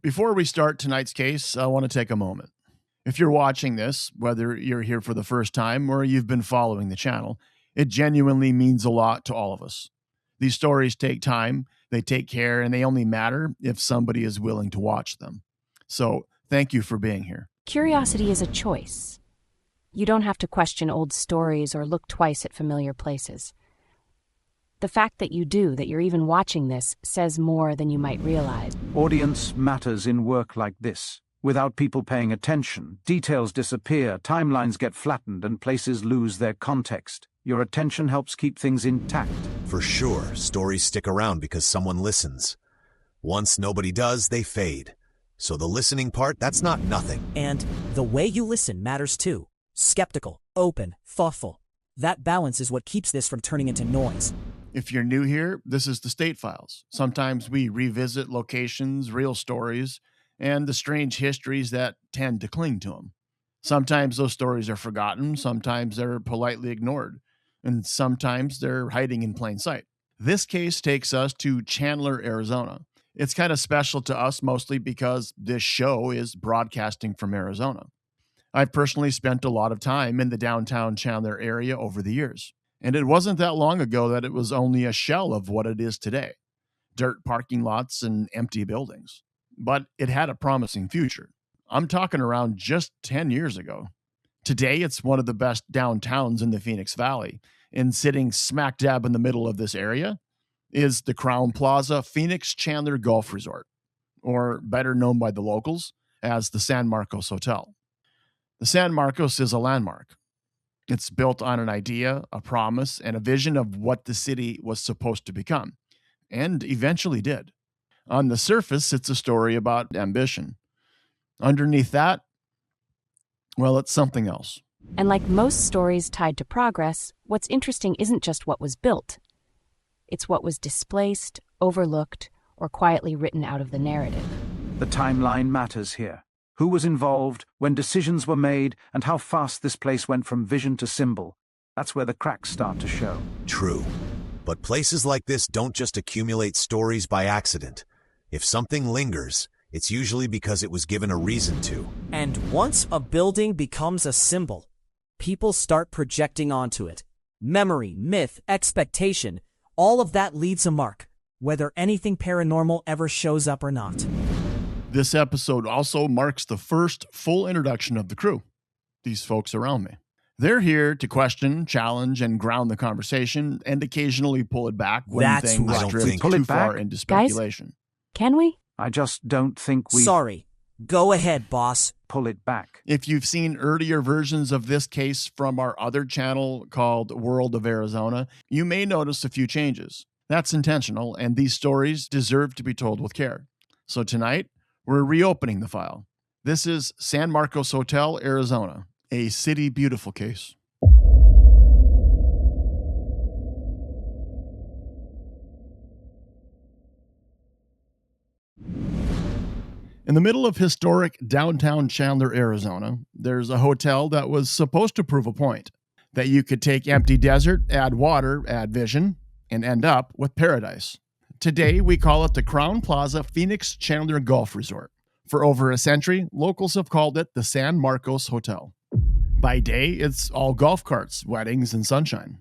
Before we start tonight's case, I want to take a moment. If you're watching this, whether you're here for the first time or you've been following the channel, it genuinely means a lot to all of us. These stories take time, they take care, and they only matter if somebody is willing to watch them. So, thank you for being here. Curiosity is a choice. You don't have to question old stories or look twice at familiar places. The fact that you do, that you're even watching this, says more than you might realize. Audience matters in work like this. Without people paying attention, details disappear, timelines get flattened, and places lose their context. Your attention helps keep things intact. For sure, stories stick around because someone listens. Once nobody does, they fade. So the listening part, that's not nothing. And the way you listen matters too. Skeptical, open, thoughtful. That balance is what keeps this from turning into noise. If you're new here, this is the State Files. Sometimes we revisit locations, real stories, and the strange histories that tend to cling to them. Sometimes those stories are forgotten, sometimes they're politely ignored, and sometimes they're hiding in plain sight. This case takes us to Chandler, Arizona. It's kind of special to us mostly because this show is broadcasting from Arizona. I've personally spent a lot of time in the downtown Chandler area over the years, and it wasn't that long ago that it was only a shell of what it is today. Dirt parking lots and empty buildings. But it had a promising future. I'm talking around just 10 years ago. Today, it's one of the best downtowns in the Phoenix Valley, and sitting smack dab in the middle of this area is the Crowne Plaza Phoenix-Chandler Golf Resort, or better known by the locals as the San Marcos Hotel. The San Marcos is a landmark. It's built on an idea, a promise, and a vision of what the city was supposed to become, and eventually did. On the surface, it's a story about ambition. Underneath that, well, it's something else. And like most stories tied to progress, what's interesting isn't just what was built. It's what was displaced, overlooked, or quietly written out of the narrative. The timeline matters here. Who was involved, when decisions were made, and how fast this place went from vision to symbol. That's where the cracks start to show. True. But places like this don't just accumulate stories by accident. If something lingers, it's usually because it was given a reason to. And once a building becomes a symbol, people start projecting onto it. Memory, myth, expectation, all of that leaves a mark, whether anything paranormal ever shows up or not. This episode also marks the first full introduction of the crew, these folks around me. They're here to question, challenge, and ground the conversation, and occasionally pull it back when That's things right. drift Pull it too far back? into speculation. Can we? I just don't think we Sorry. Go ahead, boss. pull it back. If you've seen earlier versions of this case from our other channel called World of Arizona, you may notice a few changes. That's intentional, and these stories deserve to be told with care. So tonight, we're reopening the file. This is San Marcos Hotel, Arizona, a City Beautiful case. In the middle of historic downtown Chandler, Arizona, there's a hotel that was supposed to prove a point, that you could take empty desert, add water, add vision, and end up with paradise. Today, we call it the Crowne Plaza Phoenix-Chandler Golf Resort. For over a century, locals have called it the San Marcos Hotel. By day, it's all golf carts, weddings, and sunshine.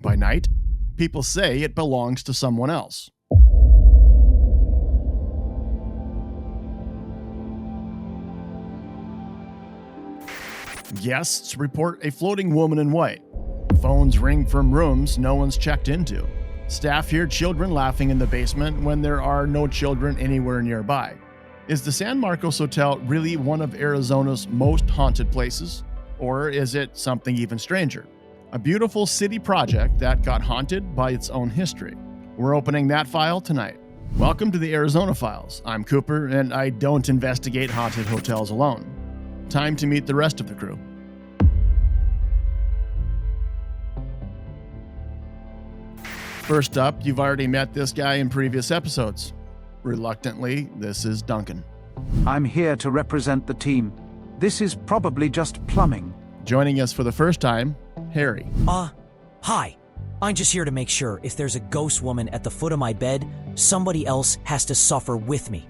By night, people say it belongs to someone else. Guests report a floating woman in white. Phones ring from rooms no one's checked into. Staff hear children laughing in the basement when there are no children anywhere nearby. Is the San Marcos Hotel really one of Arizona's most haunted places? Or is it something even stranger? A beautiful city project that got haunted by its own history. We're opening that file tonight. Welcome to the Arizona Files. I'm Cooper, and I don't investigate haunted hotels alone. Time to meet the rest of the crew. First up, you've already met this guy in previous episodes. Reluctantly, this is Duncan. I'm here to represent the team. This is probably just plumbing. Joining us for the first time, Harry. Hi. I'm just here to make sure if there's a ghost woman at the foot of my bed, somebody else has to suffer with me.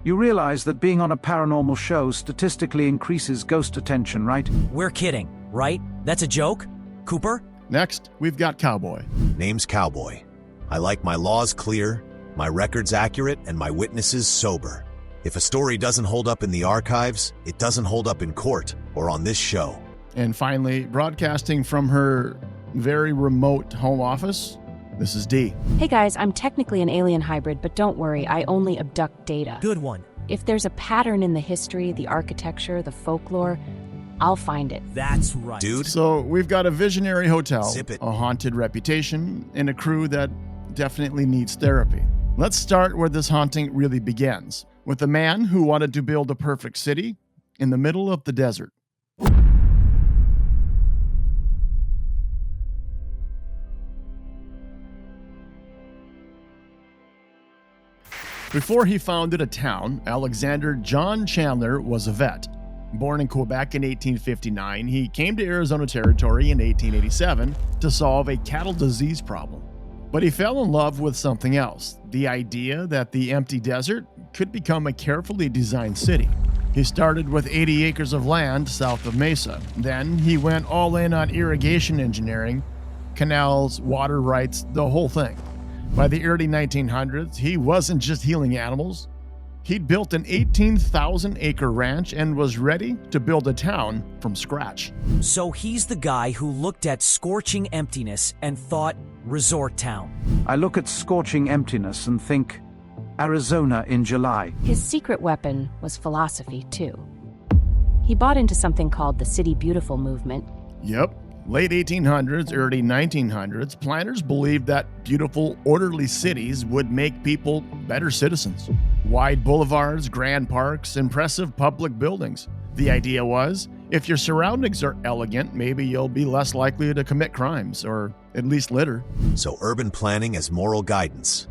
You realize that being on a paranormal show statistically increases ghost attention, right? We're kidding, right? That's a joke? Cooper? Next, we've got Cowboy. Name's Cowboy. I like my laws clear, my records accurate, and my witnesses sober. If a story doesn't hold up in the archives, it doesn't hold up in court or on this show. And finally, broadcasting from her very remote home office, this is Dee. Hey guys, I'm technically an alien hybrid, but don't worry, I only abduct data. Good one. If there's a pattern in the history, the architecture, the folklore, I'll find it. That's right. Dude, So we've got a visionary hotel, Zip it. a haunted reputation, and a crew that definitely needs therapy. Let's start where this haunting really begins, with a man who wanted to build a perfect city in the middle of the desert. Before he founded a town, Alexander John Chandler was a vet. Born in Quebec in 1859, he came to Arizona Territory in 1887 to solve a cattle disease problem. But he fell in love with something else, the idea that the empty desert could become a carefully designed city. He started with 80 acres of land south of Mesa. Then he went all in on irrigation engineering, canals, water rights, the whole thing. By the early 1900s, he wasn't just healing animals. He'd built an 18,000-acre ranch and was ready to build a town from scratch. So he's the guy who looked at scorching emptiness and thought, resort town. I look at scorching emptiness and think, Arizona in July. His secret weapon was philosophy, too. He bought into something called the City Beautiful movement. Yep. Late 1800s, early 1900s, planners believed that beautiful, orderly cities would make people better citizens. Wide boulevards, grand parks, impressive public buildings. The idea was, if your surroundings are elegant, maybe you'll be less likely to commit crimes, or at least litter. So urban planning as moral guidance.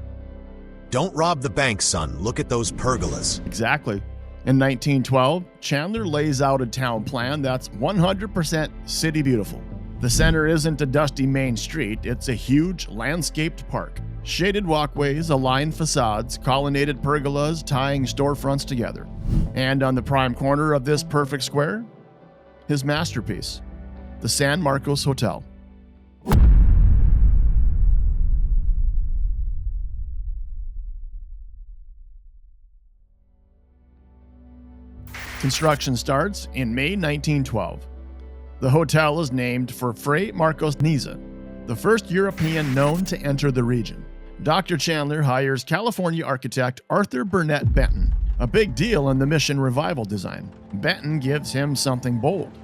Don't rob the bank, son. Look at those pergolas. Exactly. In 1912, Chandler lays out a town plan that's 100% city beautiful. The center isn't a dusty main street, it's a huge, landscaped park. Shaded walkways, aligned facades, colonnaded pergolas tying storefronts together. And on the prime corner of this perfect square, his masterpiece, the San Marcos Hotel. Construction starts in May 1912. The hotel is named for Fray Marcos Niza, the first European known to enter the region. Dr. Chandler hires California architect Arthur Burnett Benton, a big deal in the Mission Revival design. Benton gives him something bold,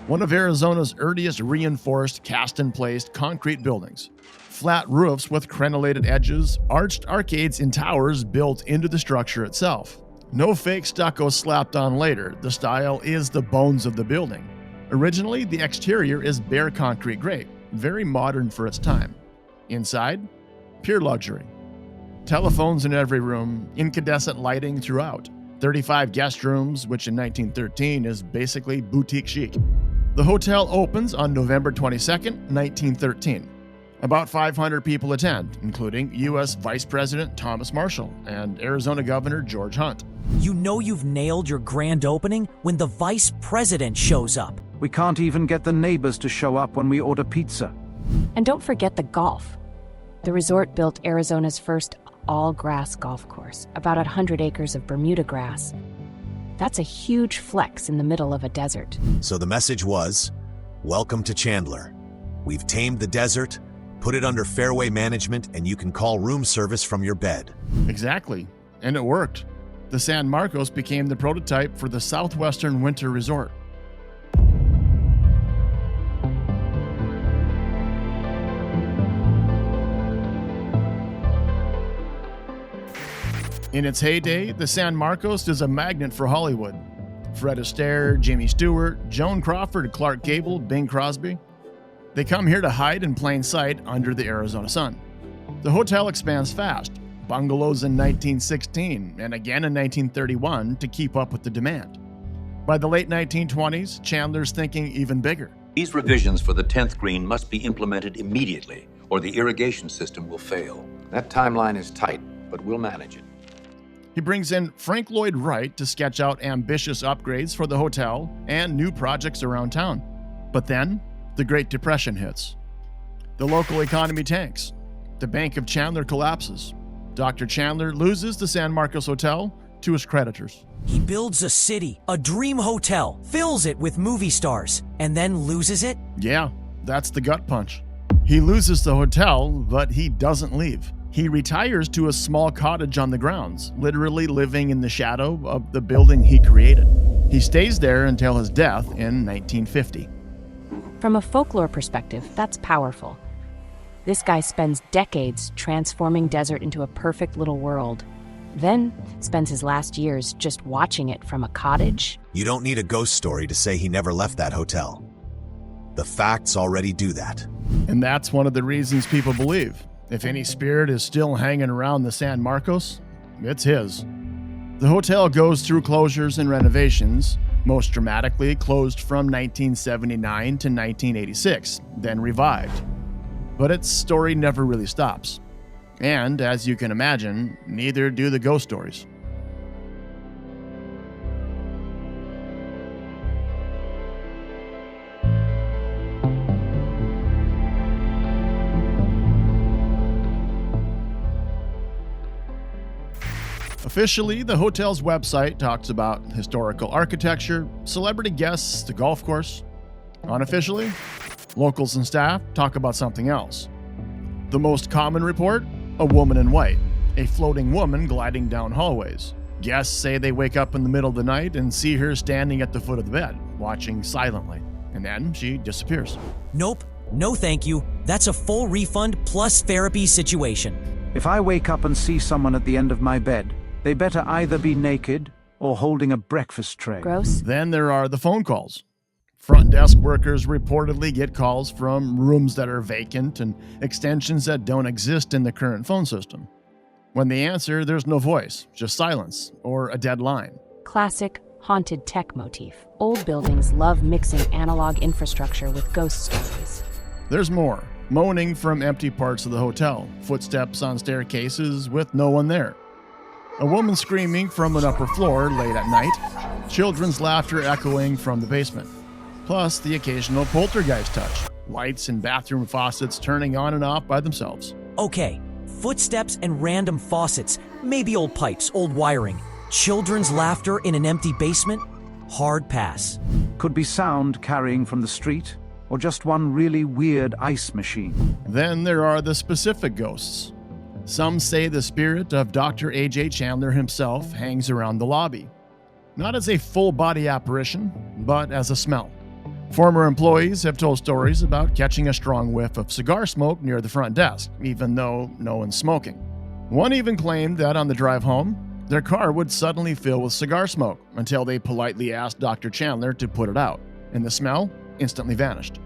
one of Arizona's earliest reinforced, cast-in-place concrete buildings. Flat roofs with crenellated edges, arched arcades in towers built into the structure itself. No fake stucco slapped on later, the style is the bones of the building. Originally, the exterior is bare concrete grate, very modern for its time. Inside, pure luxury. Telephones in every room, incandescent lighting throughout. 35 guest rooms, which in 1913 is basically boutique chic. The hotel opens on November 22nd, 1913. About 500 people attend, including U.S. Vice President Thomas Marshall and Arizona Governor George Hunt. You know you've nailed your grand opening when the vice president shows up. We can't even get the neighbors to show up when we order pizza. And don't forget the golf. The resort built Arizona's first all-grass golf course, about 100 acres of Bermuda grass. That's a huge flex in the middle of a desert. So the message was, welcome to Chandler. We've tamed the desert, put it under fairway management, and you can call room service from your bed. Exactly. And it worked. The San Marcos became the prototype for the Southwestern Winter Resort. In its heyday, the San Marcos is a magnet for Hollywood. Fred Astaire, Jimmy Stewart, Joan Crawford, Clark Gable, Bing Crosby. They come here to hide in plain sight under the Arizona sun. The hotel expands fast, bungalows in 1916 and again in 1931 to keep up with the demand. By the late 1920s, Chandler's thinking even bigger. These revisions for the 10th green must be implemented immediately, or the irrigation system will fail. That timeline is tight, but we'll manage it. He brings in Frank Lloyd Wright to sketch out ambitious upgrades for the hotel and new projects around town. But then, the Great Depression hits. The local economy tanks. The Bank of Chandler collapses. Dr. Chandler loses the San Marcos Hotel to his creditors. He builds a city, a dream hotel, fills it with movie stars, and then loses it? Yeah, that's the gut punch. He loses the hotel, but he doesn't leave. He retires to a small cottage on the grounds, literally living in the shadow of the building he created. He stays there until his death in 1950. From a folklore perspective, that's powerful. This guy spends decades transforming desert into a perfect little world, then spends his last years just watching it from a cottage. You don't need a ghost story to say he never left that hotel. The facts already do that. And that's one of the reasons people believe. If any spirit is still hanging around the San Marcos, it's his. The hotel goes through closures and renovations, most dramatically closed from 1979 to 1986, then revived. But its story never really stops. And, as you can imagine, neither do the ghost stories. Officially, the hotel's website talks about historical architecture, celebrity guests, the golf course. Unofficially, locals and staff talk about something else. The most common report? A woman in white, a floating woman gliding down hallways. Guests say they wake up in the middle of the night and see her standing at the foot of the bed, watching silently, and then she disappears. Nope, no thank you. That's a full refund plus therapy situation. If I wake up and see someone at the end of my bed, they better either be naked or holding a breakfast tray. Gross. Then there are the phone calls. Front desk workers reportedly get calls from rooms that are vacant and extensions that don't exist in the current phone system. When they answer, there's no voice, just silence or a dead line. Classic haunted tech motif. Old buildings love mixing analog infrastructure with ghost stories. There's more. Moaning from empty parts of the hotel, footsteps on staircases with no one there. A woman screaming from an upper floor late at night, children's laughter echoing from the basement. Plus the occasional poltergeist touch, lights and bathroom faucets turning on and off by themselves. Okay, footsteps and random faucets, maybe old pipes, old wiring. Children's laughter in an empty basement? Hard pass. Could be sound carrying from the street, or just one really weird ice machine. Then there are the specific ghosts. Some say the spirit of Dr. A.J. Chandler himself hangs around the lobby. Not as a full-body apparition, but as a smell. Former employees have told stories about catching a strong whiff of cigar smoke near the front desk, even though no one's smoking. One even claimed that on the drive home, their car would suddenly fill with cigar smoke until they politely asked Dr. Chandler to put it out, and the smell instantly vanished.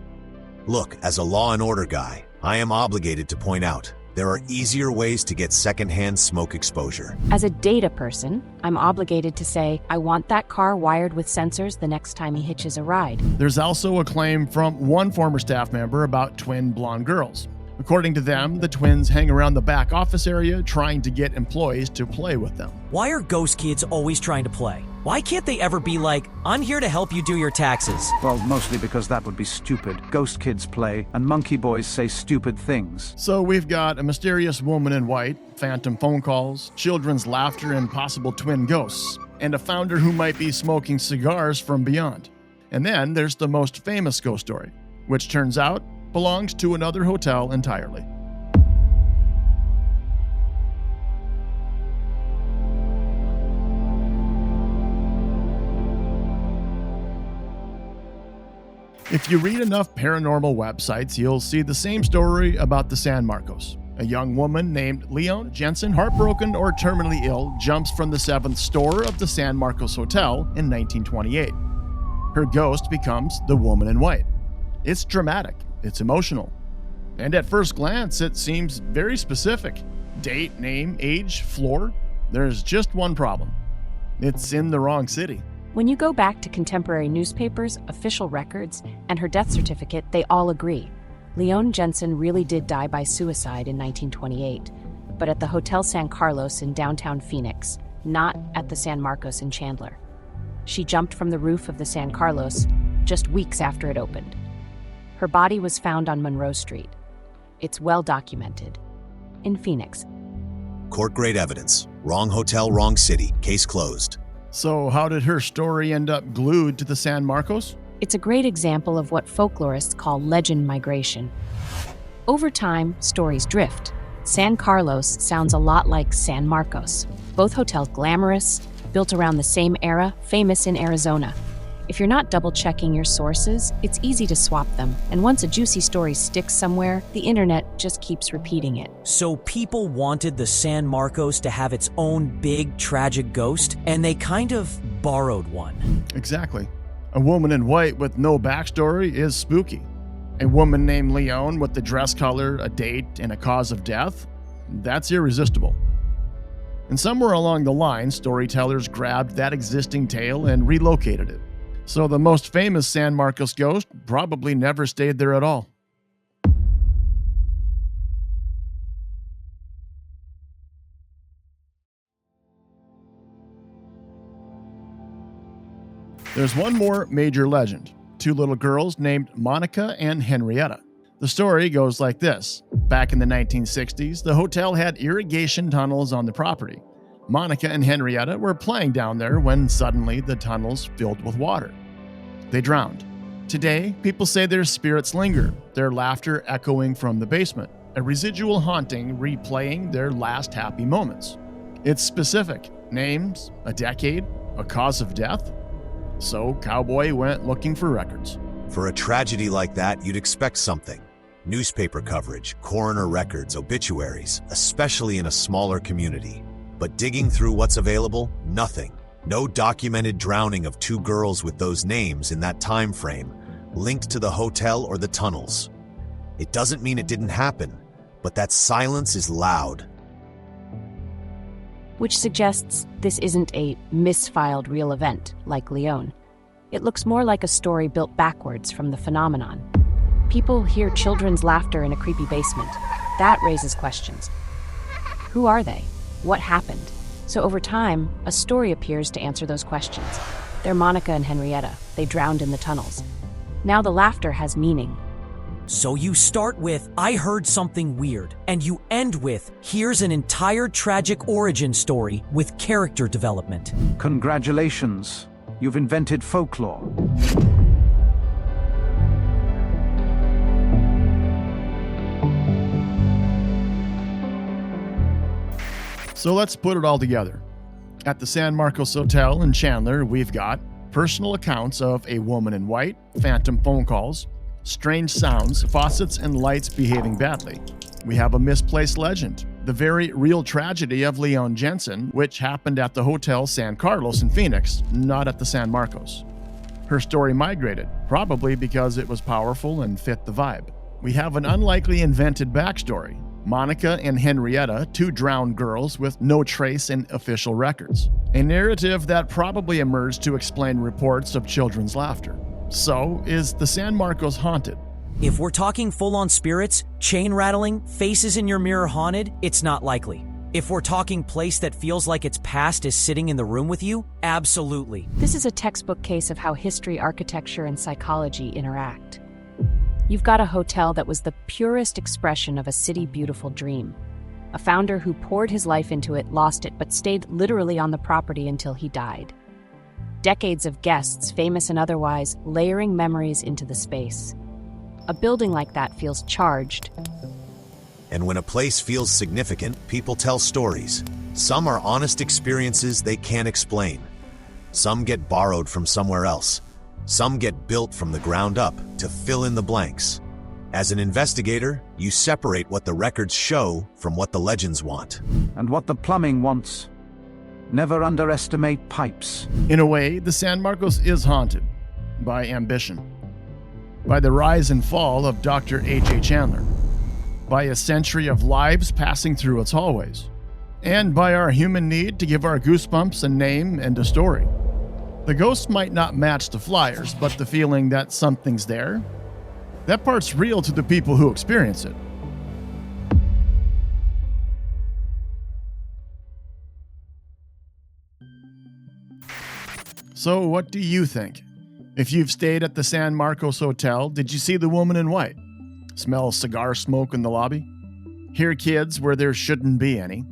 Look, as a law and order guy, I am obligated to point out there are easier ways to get secondhand smoke exposure. As a data person, I'm obligated to say, I want that car wired with sensors the next time he hitches a ride. There's also a claim from one former staff member about twin blonde girls. According to them, the twins hang around the back office area trying to get employees to play with them. Why are ghost kids always trying to play? Why can't they ever be like, I'm here to help you do your taxes? Well, mostly because that would be stupid. Ghost kids play, and monkey boys say stupid things. So we've got a mysterious woman in white, phantom phone calls, children's laughter and possible twin ghosts, and a founder who might be smoking cigars from beyond. And then there's the most famous ghost story, which turns out belongs to another hotel entirely. If you read enough paranormal websites, you'll see the same story about the San Marcos. A young woman named Leone Jensen, heartbroken or terminally ill, jumps from the 7th store of the San Marcos Hotel in 1928. Her ghost becomes the woman in white. It's dramatic, it's emotional, and at first glance it seems very specific. Date, name, age, floor. There's just one problem. It's in the wrong city. When you go back to contemporary newspapers, official records, and her death certificate, they all agree. Leone Jensen really did die by suicide in 1928, but at the Hotel San Carlos in downtown Phoenix, not at the San Marcos in Chandler. She jumped from the roof of the San Carlos just weeks after it opened. Her body was found on Monroe Street. It's well documented. In Phoenix. Court-grade evidence. Wrong hotel, wrong city. Case closed. So how did her story end up glued to the San Marcos? It's a great example of what folklorists call legend migration. Over time, stories drift. San Carlos sounds a lot like San Marcos. Both hotels glamorous, built around the same era, famous in Arizona. If you're not double-checking your sources, it's easy to swap them. And once a juicy story sticks somewhere, the internet just keeps repeating it. So people wanted the San Marcos to have its own big, tragic ghost, and they kind of borrowed one. Exactly. A woman in white with no backstory is spooky. A woman named Leone with the dress color, a date, and a cause of death? That's irresistible. And somewhere along the line, storytellers grabbed that existing tale and relocated it. So the most famous San Marcos ghost probably never stayed there at all. There's one more major legend. Two little girls named Monica and Henrietta. The story goes like this. Back in the 1960s, the hotel had irrigation tunnels on the property. Monica and Henrietta were playing down there when suddenly the tunnels filled with water. They drowned. Today, people say their spirits linger, their laughter echoing from the basement, a residual haunting replaying their last happy moments. It's specific. Names, a decade, a cause of death. So Cowboy went looking for records. For a tragedy like that, you'd expect something. Newspaper coverage, coroner records, obituaries, especially in a smaller community. But digging through what's available, nothing. No documented drowning of two girls with those names in that time frame, linked to the hotel or the tunnels. It doesn't mean it didn't happen, but that silence is loud. Which suggests this isn't a misfiled real event like Leone. It looks more like a story built backwards from the phenomenon. People hear children's laughter in a creepy basement. That raises questions. Who are they? What happened? So over time, a story appears to answer those questions. They're Monica and Henrietta. They drowned in the tunnels. Now the laughter has meaning. So you start with, I heard something weird, and you end with, here's an entire tragic origin story with character development. Congratulations, you've invented folklore. So let's put it all together. At the San Marcos Hotel in Chandler, we've got personal accounts of a woman in white, phantom phone calls, strange sounds, faucets and lights behaving badly. We have a misplaced legend, the very real tragedy of Leone Jensen, which happened at the Hotel San Carlos in Phoenix, not at the San Marcos. Her story migrated, probably because it was powerful and fit the vibe. We have an unlikely invented backstory. Monica and Henrietta, two drowned girls with no trace in official records. A narrative that probably emerged to explain reports of children's laughter. So, is the San Marcos haunted? If we're talking full-on spirits, chain rattling, faces in your mirror haunted, it's not likely. If we're talking place that feels like its past is sitting in the room with you, absolutely. This is a textbook case of how history, architecture, and psychology interact. You've got a hotel that was the purest expression of a city beautiful dream. A founder who poured his life into it lost it, but stayed literally on the property until he died. Decades of guests, famous and otherwise, layering memories into the space. A building like that feels charged. And when a place feels significant, people tell stories. Some are honest experiences they can't explain. Some get borrowed from somewhere else. Some get built from the ground up to fill in the blanks. As an investigator, you separate what the records show from what the legends want. And what the plumbing wants. Never underestimate pipes. In a way, the San Marcos is haunted by ambition, by the rise and fall of Dr. A.J. Chandler, by a century of lives passing through its hallways, and by our human need to give our goosebumps a name and a story. The ghosts might not match the flyers, but the feeling that something's there, that part's real to the people who experience it. So, what do you think? If you've stayed at the San Marcos Hotel, did you see the woman in white? Smell cigar smoke in the lobby? Hear kids where there shouldn't be any?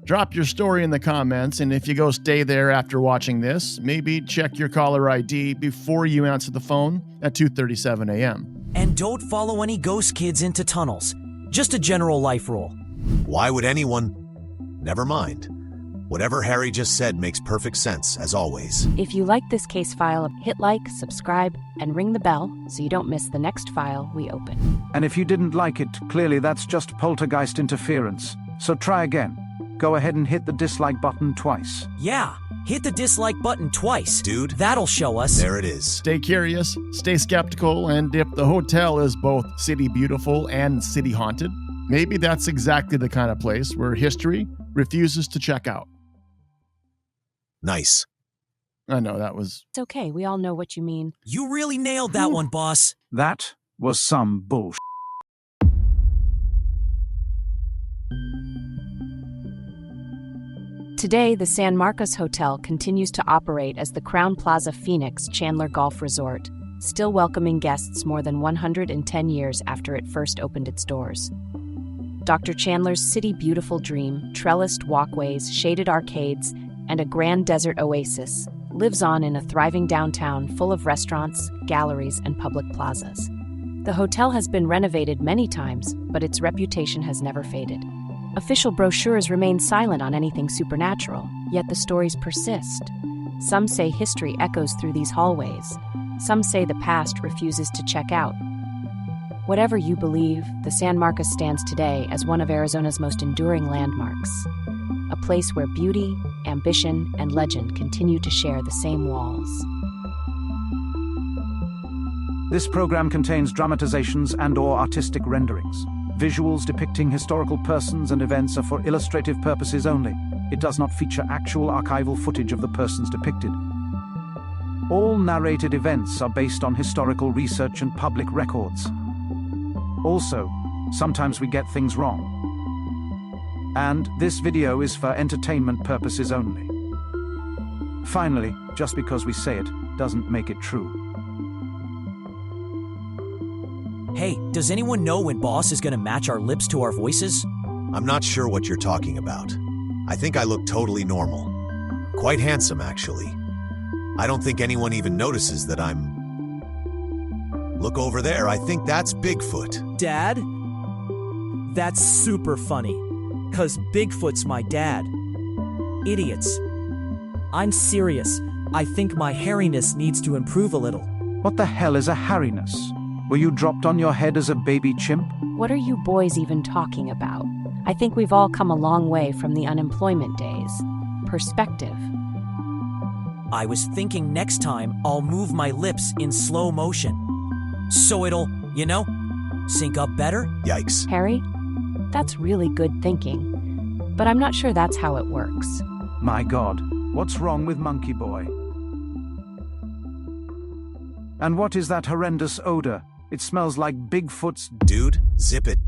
Drop your story in the comments, and if you go stay there after watching this, maybe check your caller ID before you answer the phone at 2:37 a.m. And don't follow any ghost kids into tunnels. Just a general life rule. Why would anyone? Never mind. Whatever Harry just said makes perfect sense, as always. If you like this case file, hit like, subscribe, and ring the bell so you don't miss the next file we open. And if you didn't like it, clearly that's just poltergeist interference. So try again. Go ahead and hit the dislike button twice. Yeah, hit the dislike button twice. Dude. That'll show us. There it is. Stay curious, stay skeptical, and if the hotel is both city beautiful and city haunted, maybe that's exactly the kind of place where history refuses to check out. Nice. I know that was... It's okay, we all know what you mean. You really nailed that one, boss. That was some bullshit. Today, the San Marcos Hotel continues to operate as the Crowne Plaza Phoenix-Chandler Golf Resort, still welcoming guests more than 110 years after it first opened its doors. Dr. Chandler's city beautiful dream, trellised walkways, shaded arcades, and a grand desert oasis lives on in a thriving downtown full of restaurants, galleries, and public plazas. The hotel has been renovated many times, but its reputation has never faded. Official brochures remain silent on anything supernatural, yet the stories persist. Some say history echoes through these hallways. Some say the past refuses to check out. Whatever you believe, the San Marcos stands today as one of Arizona's most enduring landmarks. A place where beauty, ambition, and legend continue to share the same walls. This program contains dramatizations and/or artistic renderings. Visuals depicting historical persons and events are for illustrative purposes only. It does not feature actual archival footage of the persons depicted. All narrated events are based on historical research and public records. Also, sometimes we get things wrong. And this video is for entertainment purposes only. Finally, just because we say it doesn't make it true. Hey, does anyone know when boss is gonna match our lips to our voices? I'm not sure what you're talking about. I think I look totally normal. Quite handsome, actually. I don't think anyone even notices that I'm... Look over there, I think that's Bigfoot. Dad? That's super funny. 'Cause Bigfoot's my dad. Idiots. I'm serious. I think my hairiness needs to improve a little. What the hell is a hairiness? Were you dropped on your head as a baby chimp? What are you boys even talking about? I think we've all come a long way from the unemployment days. Perspective. I was thinking next time I'll move my lips in slow motion. So it'll, sync up better? Yikes. Harry, that's really good thinking, but I'm not sure that's how it works. My God, what's wrong with Monkey Boy? And what is that horrendous odor? It smells like Bigfoot's... Dude, zip it.